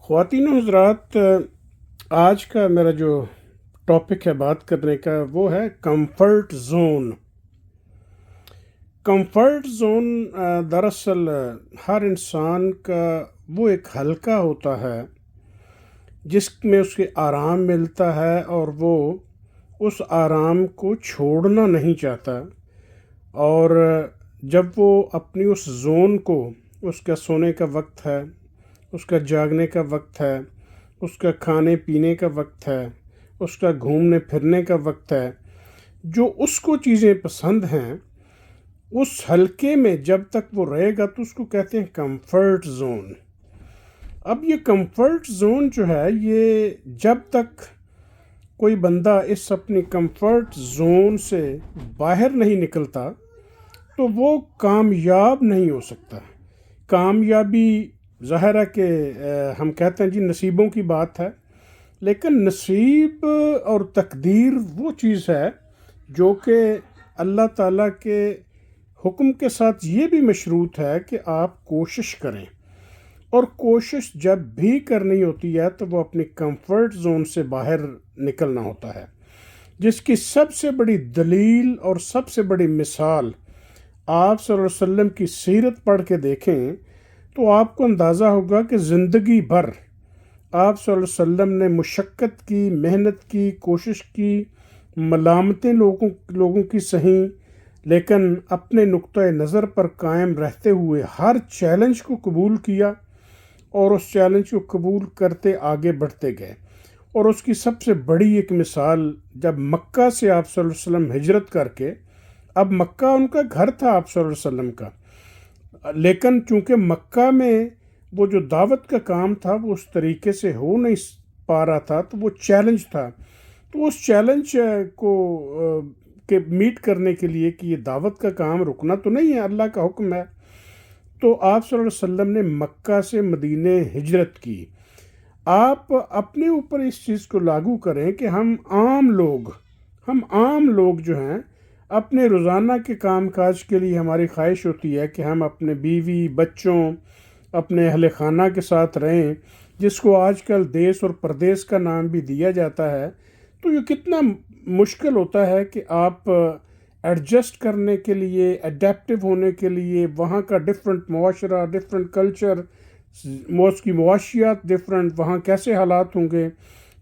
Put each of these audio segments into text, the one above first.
خواتین و حضرات، آج کا میرا جو ٹاپک ہے بات کرنے کا وہ ہے کمفرٹ زون۔ کمفرٹ زون دراصل ہر انسان کا وہ ایک حلقہ ہوتا ہے جس میں اس کے آرام ملتا ہے، اور وہ اس آرام کو چھوڑنا نہیں چاہتا۔ اور جب وہ اپنی اس زون کو، اس کا سونے کا وقت ہے، اس کا جاگنے کا وقت ہے، اس کا کھانے پینے کا وقت ہے، اس کا گھومنے پھرنے کا وقت ہے، جو اس کو چیزیں پسند ہیں، اس حلقے میں جب تک وہ رہے گا تو اس کو کہتے ہیں کمفرٹ زون۔ اب یہ کمفرٹ زون جو ہے، یہ جب تک کوئی بندہ اس اپنی کمفرٹ زون سے باہر نہیں نکلتا تو وہ کامیاب نہیں ہو سکتا۔ کامیابی ظاہر ہے کہ ہم کہتے ہیں جی نصیبوں کی بات ہے، لیکن نصیب اور تقدیر وہ چیز ہے جو کہ اللہ تعالیٰ کے حکم کے ساتھ یہ بھی مشروط ہے کہ آپ کوشش کریں، اور کوشش جب بھی کرنی ہوتی ہے تو وہ اپنی کمفرٹ زون سے باہر نکلنا ہوتا ہے، جس کی سب سے بڑی دلیل اور سب سے بڑی مثال آپ صلی اللہ علیہ وسلم کی سیرت پڑھ کے دیکھیں تو آپ کو اندازہ ہوگا کہ زندگی بھر آپ صلی اللہ علیہ وسلم نے مشقت کی، محنت کی، کوشش کی، ملامتیں لوگوں کی سہیں، لیکن اپنے نقطۂ نظر پر قائم رہتے ہوئے ہر چیلنج کو قبول کیا، اور اس چیلنج کو قبول کرتے آگے بڑھتے گئے۔ اور اس کی سب سے بڑی ایک مثال، جب مکہ سے آپ صلی اللہ علیہ وسلم ہجرت کر کے، اب مکہ ان کا گھر تھا آپ صلی اللہ علیہ وسلم کا، لیکن چونکہ مکہ میں وہ جو دعوت کا کام تھا وہ اس طریقے سے ہو نہیں پا رہا تھا، تو وہ چیلنج تھا، تو اس چیلنج کو کہ میٹ کرنے کے لیے کہ یہ دعوت کا کام رکنا تو نہیں ہے، اللہ کا حکم ہے، تو آپ صلی اللہ علیہ وسلم نے مکہ سے مدینے ہجرت کی۔ آپ اپنے اوپر اس چیز کو لاگو کریں کہ ہم عام لوگ جو ہیں، اپنے روزانہ کے کام کاج کے لیے ہماری خواہش ہوتی ہے کہ ہم اپنے بیوی بچوں، اپنے اہل خانہ کے ساتھ رہیں، جس کو آج کل دیس اور پردیس کا نام بھی دیا جاتا ہے۔ تو یہ کتنا مشکل ہوتا ہے کہ آپ ایڈجسٹ کرنے کے لیے، اڈیپٹیو ہونے کے لیے، وہاں کا ڈفرینٹ معاشرہ، ڈفرینٹ کلچر، اس کی معاشیات ڈفرینٹ، وہاں کیسے حالات ہوں گے،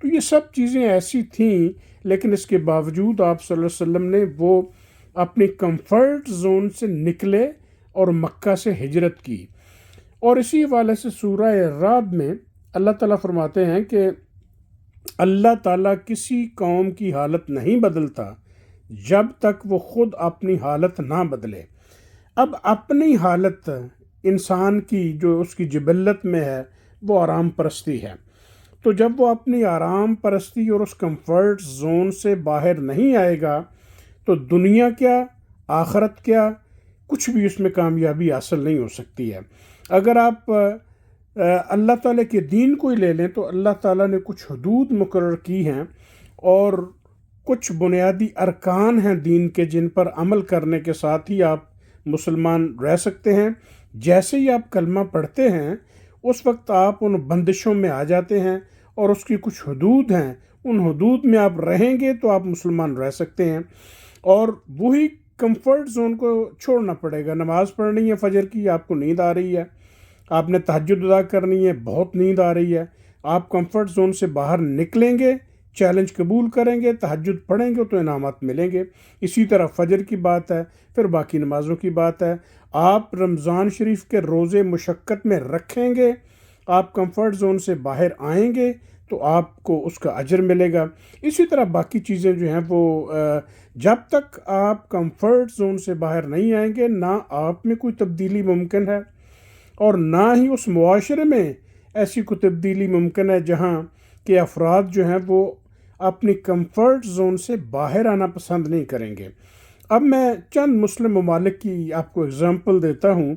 تو یہ سب چیزیں ایسی تھیں، لیکن اس کے باوجود آپ صلی اللہ علیہ وسلم نے وہ اپنی کمفرٹ زون سے نکلے اور مکہ سے ہجرت کی۔ اور اسی حوالے سے سورہ رعد میں اللہ تعالیٰ فرماتے ہیں کہ اللہ تعالیٰ کسی قوم کی حالت نہیں بدلتا جب تک وہ خود اپنی حالت نہ بدلے۔ اب اپنی حالت انسان کی جو اس کی جبلت میں ہے وہ آرام پرستی ہے، تو جب وہ اپنی آرام پرستی اور اس کمفرٹ زون سے باہر نہیں آئے گا تو دنیا کیا، آخرت کیا، کچھ بھی اس میں کامیابی حاصل نہیں ہو سکتی ہے۔ اگر آپ اللہ تعالیٰ کے دین کو ہی لے لیں تو اللہ تعالیٰ نے کچھ حدود مقرر کی ہیں، اور کچھ بنیادی ارکان ہیں دین کے جن پر عمل کرنے کے ساتھ ہی آپ مسلمان رہ سکتے ہیں۔ جیسے ہی آپ کلمہ پڑھتے ہیں اس وقت آپ ان بندشوں میں آ جاتے ہیں، اور اس کی کچھ حدود ہیں، ان حدود میں آپ رہیں گے تو آپ مسلمان رہ سکتے ہیں۔ اور وہی کمفرٹ زون کو چھوڑنا پڑے گا۔ نماز پڑھنی ہے فجر کی، آپ کو نیند آ رہی ہے، آپ نے تہجد ادا کرنی ہے، بہت نیند آ رہی ہے، آپ کمفرٹ زون سے باہر نکلیں گے، چیلنج قبول کریں گے، تہجد پڑھیں گے تو انعامات ملیں گے۔ اسی طرح فجر کی بات ہے، پھر باقی نمازوں کی بات ہے۔ آپ رمضان شریف کے روزے مشقت میں رکھیں گے، آپ کمفرٹ زون سے باہر آئیں گے تو آپ کو اس کا اجر ملے گا۔ اسی طرح باقی چیزیں جو ہیں وہ جب تک آپ کمفرٹ زون سے باہر نہیں آئیں گے، نہ آپ میں کوئی تبدیلی ممکن ہے، اور نہ ہی اس معاشرے میں ایسی کوئی تبدیلی ممکن ہے جہاں کہ افراد جو ہیں وہ اپنی کمفرٹ زون سے باہر آنا پسند نہیں کریں گے۔ اب میں چند مسلم ممالک کی آپ کو اگزامپل دیتا ہوں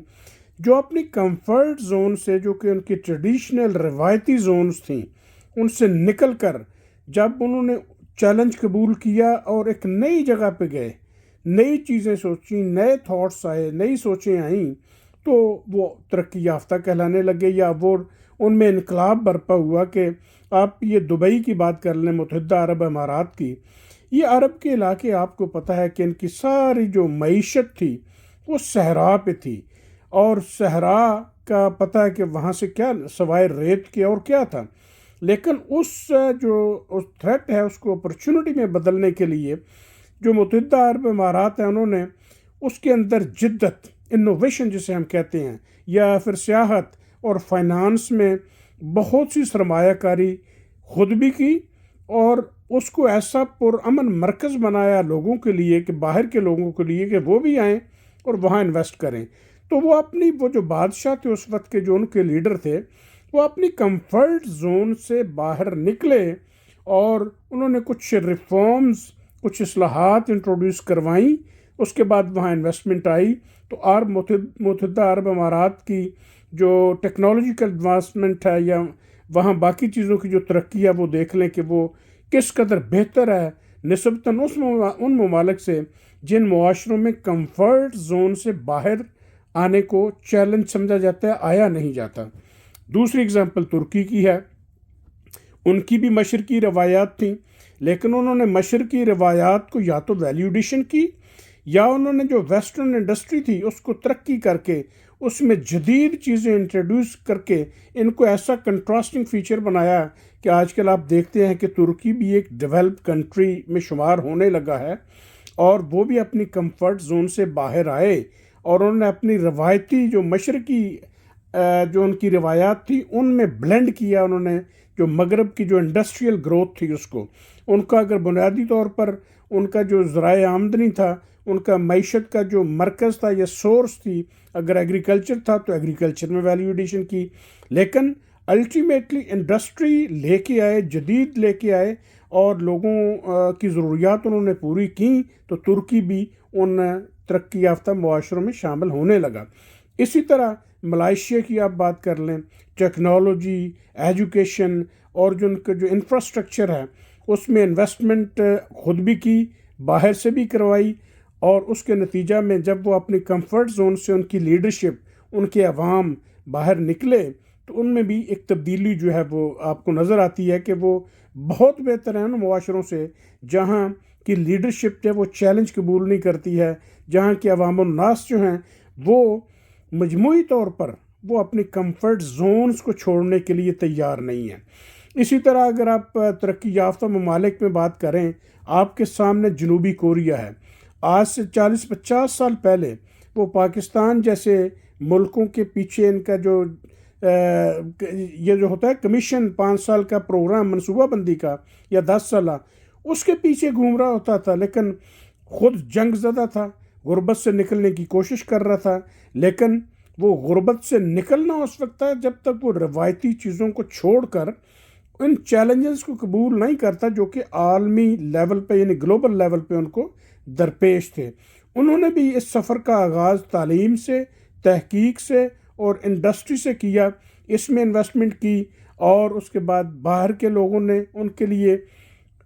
جو اپنی کمفرٹ زون سے، جو کہ ان کی ٹریڈیشنل روایتی زونز تھیں، ان سے نکل کر جب انہوں نے چیلنج قبول کیا اور ایک نئی جگہ پہ گئے، نئی چیزیں سوچیں، نئے تھاٹس آئے، نئی سوچیں آئیں، تو وہ ترقی یافتہ کہلانے لگے، یا وہ ان میں انقلاب برپا ہوا کہ آپ یہ دبئی کی بات کر لیں، متحدہ عرب امارات کی، یہ عرب کے علاقے آپ کو پتہ ہے کہ ان کی ساری جو معیشت تھی وہ صحرا پہ تھی، اور صحرا کا پتہ ہے کہ وہاں سے کیا سوائے ریت کے اور کیا تھا. لیکن اس تھریٹ ہے اس کو اپرچونٹی میں بدلنے کے لیے جو متحدہ عرب امارات ہیں، انہوں نے اس کے اندر جدت، انوویشن جسے ہم کہتے ہیں، یا پھر سیاحت اور فائنانس میں بہت سی سرمایہ کاری خود بھی کی، اور اس کو ایسا پرامن مرکز بنایا لوگوں کے لیے، کہ باہر کے لوگوں کے لیے کہ وہ بھی آئیں اور وہاں انویسٹ کریں. تو وہ جو بادشاہ تھے اس وقت کے، جو ان کے لیڈر تھے، وہ اپنی کمفرٹ زون سے باہر نکلے اور انہوں نے کچھ ریفارمز، کچھ اصلاحات انٹروڈیوس کروائیں. اس کے بعد وہاں انویسٹمنٹ آئی. تو متحدہ عرب امارات کی جو ٹیکنالوجیکل ایڈوانسمنٹ ہے، یا وہاں باقی چیزوں کی جو ترقی ہے، وہ دیکھ لیں کہ وہ کس قدر بہتر ہے نسبتاً ان ممالک سے جن معاشروں میں کمفرٹ زون سے باہر آنے کو چیلنج سمجھا جاتا ہے، آیا نہیں جاتا. دوسری اگزامپل ترکی کی ہے. ان کی بھی مشرقی روایات تھیں، لیکن انہوں نے مشرقی روایات کو یا تو ویلیو ایڈیشن کی، یا انہوں نے جو ویسٹرن انڈسٹری تھی اس کو ترقی کر کے اس میں جدید چیزیں انٹروڈیوس کر کے ان کو ایسا کنٹراسٹنگ فیچر بنایا کہ آج کل آپ دیکھتے ہیں کہ ترکی بھی ایک ڈیولپڈ کنٹری میں شمار ہونے لگا ہے، اور وہ بھی اپنی کمفرٹ زون سے باہر آئے، اور انہوں نے اپنی روایتی جو مشرقی جو ان کی روایات تھی ان میں بلینڈ کیا. انہوں نے جو مغرب کی جو انڈسٹریل گروتھ تھی اس کو، ان کا اگر بنیادی طور پر ان کا جو ذرائع آمدنی تھا، ان کا معیشت کا جو مرکز تھا یا سورس تھی، اگر ایگریکلچر تھا تو ایگریکلچر میں ویلیو ایڈیشن کی. لیکن الٹیمیٹلی انڈسٹری لے کے آئے، جدید لے کے آئے، اور لوگوں کی ضروریات انہوں نے پوری کی. تو ترکی بھی ان ترقی یافتہ معاشروں میں شامل ہونے لگا. اسی طرح ملائیشیا کی آپ بات کر لیں، ٹیکنالوجی، ایجوکیشن اور جو ان کا جو انفراسٹرکچر ہے اس میں انویسٹمنٹ خود بھی کی، باہر سے بھی کروائی، اور اس کے نتیجہ میں جب وہ اپنی کمفرٹ زون سے ان کی لیڈرشپ، ان کے عوام باہر نکلے، تو ان میں بھی ایک تبدیلی جو ہے وہ آپ کو نظر آتی ہے کہ وہ بہت بہتر ہیں ان معاشروں سے جہاں کی لیڈرشپ جو ہے وہ چیلنج قبول نہیں کرتی ہے، جہاں کے عوام الناس جو ہیں وہ مجموعی طور پر وہ اپنی کمفرٹ زونز کو چھوڑنے کے لیے تیار نہیں ہیں. اسی طرح اگر آپ ترقی یافتہ ممالک میں بات کریں، آپ کے سامنے جنوبی کوریا ہے. آج سے 40-50 سال پہلے وہ پاکستان جیسے ملکوں کے پیچھے ان کا جو یہ جو ہوتا ہے کمیشن 5 سال کا پروگرام منصوبہ بندی کا یا 10 سالہ، اس کے پیچھے گھوم رہا ہوتا تھا، لیکن خود جنگ زدہ تھا، غربت سے نکلنے کی کوشش کر رہا تھا. لیکن وہ غربت سے نکلنا اس وقت ہے جب تک وہ روایتی چیزوں کو چھوڑ کر ان چیلنجز کو قبول نہیں کرتا جو کہ عالمی لیول پہ یعنی گلوبل لیول پہ ان کو درپیش تھے. انہوں نے بھی اس سفر کا آغاز تعلیم سے، تحقیق سے اور انڈسٹری سے کیا، اس میں انویسٹمنٹ کی، اور اس کے بعد باہر کے لوگوں نے ان کے لیے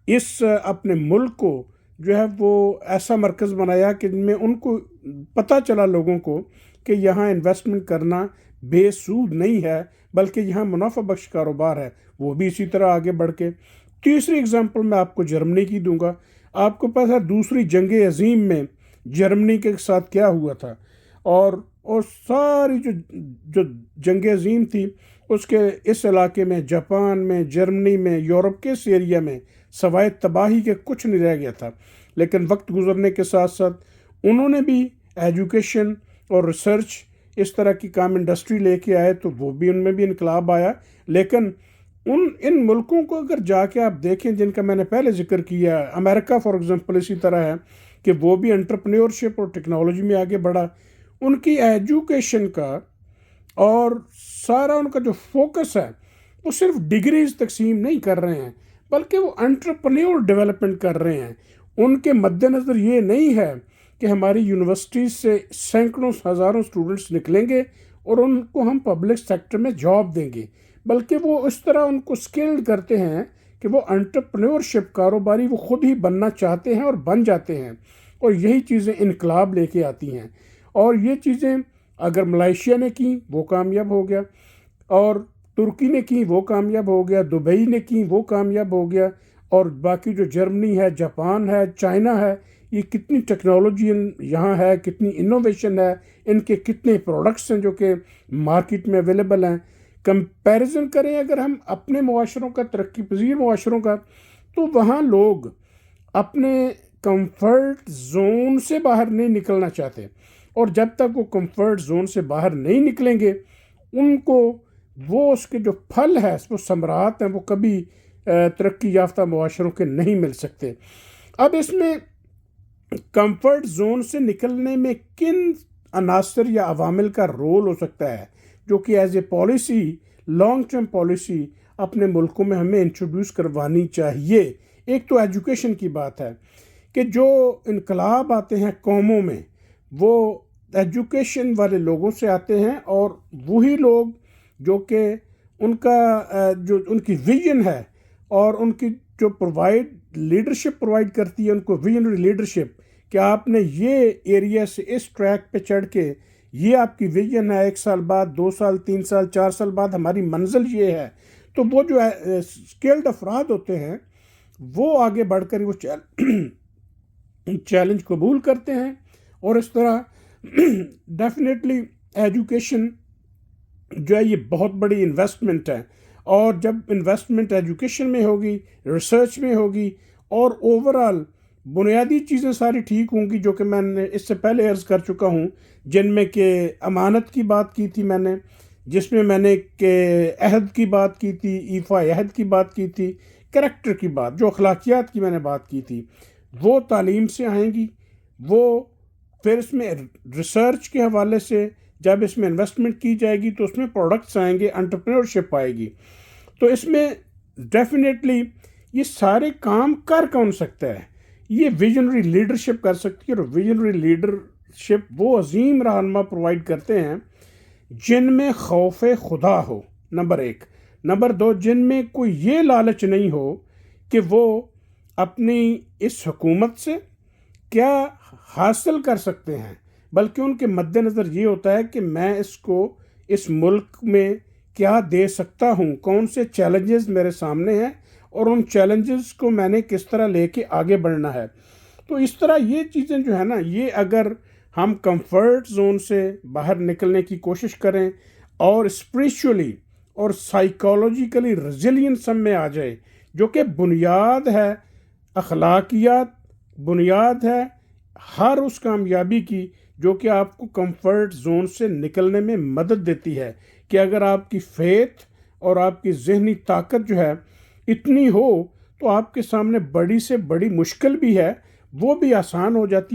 اس اپنے ملک کو جو ہے وہ ایسا مرکز بنایا کہ جن میں ان کو پتہ چلا لوگوں کو کہ یہاں انویسٹمنٹ کرنا بے سود نہیں ہے بلکہ یہاں منافع بخش کاروبار ہے. وہ بھی اسی طرح آگے بڑھ کے. تیسری اگزامپل میں آپ کو جرمنی کی دوں گا. آپ کو پتہ ہے دوسری جنگ عظیم میں جرمنی کے ساتھ کیا ہوا تھا، اور ساری جو جنگ عظیم تھی اس کے اس علاقے میں، جاپان میں، جرمنی میں، یورپ کے اس ایریا میں سوائے تباہی کے کچھ نہیں رہ گیا تھا. لیکن وقت گزرنے کے ساتھ ساتھ انہوں نے بھی ایجوکیشن اور ریسرچ اس طرح کی کام انڈسٹری لے کے آئے، تو وہ بھی ان میں بھی انقلاب آیا. لیکن ان ملکوں کو اگر جا کے آپ دیکھیں جن کا میں نے پہلے ذکر کیا، امریکہ فار ایگزامپل اسی طرح ہے کہ وہ بھی انٹرپرینیورشپ اور ٹیکنالوجی میں آگے بڑھا. ان کی ایجوکیشن کا اور سارا ان کا جو فوکس ہے وہ صرف ڈگریز تقسیم نہیں کر رہے ہیں بلکہ وہ انٹرپرینیور ڈیولپمنٹ کر رہے ہیں. ان کے مد نظر یہ نہیں ہے کہ ہماری یونیورسٹیز سے سینکڑوں ہزاروں اسٹوڈنٹس نکلیں گے اور ان کو ہم پبلک سیکٹر میں جاب دیں گے، بلکہ وہ اس طرح ان کو اسکلڈ کرتے ہیں کہ وہ انٹرپرینیورشپ، کاروباری وہ خود ہی بننا چاہتے ہیں اور بن جاتے ہیں. اور یہی چیزیں انقلاب لے کے آتی ہیں. اور یہ چیزیں اگر ملائیشیا نے کی وہ کامیاب ہو گیا، اور ترکی نے کی وہ کامیاب ہو گیا، دبئی نے کی وہ کامیاب ہو گیا، اور باقی جو جرمنی ہے، جاپان ہے، چائنا ہے، یہ کتنی ٹیکنالوجی یہاں ہے، کتنی انوویشن ہے، ان کے کتنے پروڈکٹس ہیں جو کہ مارکیٹ میں اویلیبل ہیں۔ کمپیریزن کریں اگر ہم اپنے معاشروں کا، ترقی پذیر معاشروں کا، تو وہاں لوگ اپنے کمفرٹ زون سے باہر نہیں نکلنا چاہتے، اور جب تک وہ کمفرٹ زون سے باہر نہیں نکلیں گے، ان کو وہ اس کے جو پھل ہے، وہ ثمرات ہیں، وہ کبھی ترقی یافتہ معاشروں کے نہیں مل سکتے۔ اب اس میں کمفرٹ زون سے نکلنے میں کن عناصر یا عوامل کا رول ہو سکتا ہے جو کہ as a policy, long term policy اپنے ملکوں میں ہمیں انٹروڈیوس کروانی چاہیے؟ ایک تو ایجوکیشن کی بات ہے کہ جو انقلاب آتے ہیں قوموں میں، وہ ایجوکیشن والے لوگوں سے آتے ہیں، اور وہی لوگ جو کہ ان کا جو ان کی ویژن ہے اور ان کی جو لیڈرشپ پرووائڈ کرتی ہے، ان کو ویژنری لیڈرشپ، کہ آپ نے یہ ایریا سے اس ٹریک پہ چڑھ کے، یہ آپ کی ویژن ہے، 1 سال بعد، 2 سال، 3 سال، 4 سال بعد ہماری منزل یہ ہے، تو وہ جو اسکلڈ افراد ہوتے ہیں وہ آگے بڑھ کر وہ چیلنج قبول کرتے ہیں، اور اس طرح ڈیفینیٹلی ایجوکیشن جو ہے یہ بہت بڑی انویسٹمنٹ ہے، اور جب انویسٹمنٹ ایجوکیشن میں ہوگی، ریسرچ میں ہوگی، اور اوورال بنیادی چیزیں ساری ٹھیک ہوں گی، جو کہ میں نے اس سے پہلے عرض کر چکا ہوں، جن میں کہ امانت کی بات کی تھی میں نے، جس میں نے کہ عہد کی بات کی تھی، ایفا عہد کی بات کی تھی، کریکٹر کی بات، جو اخلاقیات کی میں نے بات کی تھی، وہ تعلیم سے آئیں گی۔ وہ پھر اس میں ریسرچ کے حوالے سے جب اس میں انویسٹمنٹ کی جائے گی تو اس میں پروڈکٹس آئیں گے، انٹرپرینورشپ آئے گی، تو اس میں ڈیفینیٹلی یہ سارے کام کر کون سکتا ہے؟ یہ ویژنری لیڈرشپ کر سکتی ہے، اور ویژنری لیڈرشپ وہ عظیم رہنما پرووائڈ کرتے ہیں جن میں خوف خدا ہو، نمبر 1۔ نمبر 2، جن میں کوئی یہ لالچ نہیں ہو کہ وہ اپنی اس حکومت سے کیا حاصل کر سکتے ہیں، بلکہ ان کے مد نظر یہ ہوتا ہے کہ میں اس کو اس ملک میں کیا دے سکتا ہوں، کون سے چیلنجز میرے سامنے ہیں، اور ان چیلنجز کو میں نے کس طرح لے کے آگے بڑھنا ہے۔ تو اس طرح یہ چیزیں جو ہے نا، یہ اگر ہم کمفرٹ زون سے باہر نکلنے کی کوشش کریں، اور اسپریچولی اور سائیکالوجیکلی ریزیلینس ہم میں آ جائے، جو کہ بنیاد ہے اخلاقیات، بنیاد ہے ہر اس کامیابی کی جو کہ آپ کو کمفرٹ زون سے نکلنے میں مدد دیتی ہے، کہ اگر آپ کی فیتھ اور آپ کی ذہنی طاقت جو ہے اتنی ہو تو آپ کے سامنے بڑی سے بڑی مشکل بھی ہے وہ بھی آسان ہو جاتی ہے۔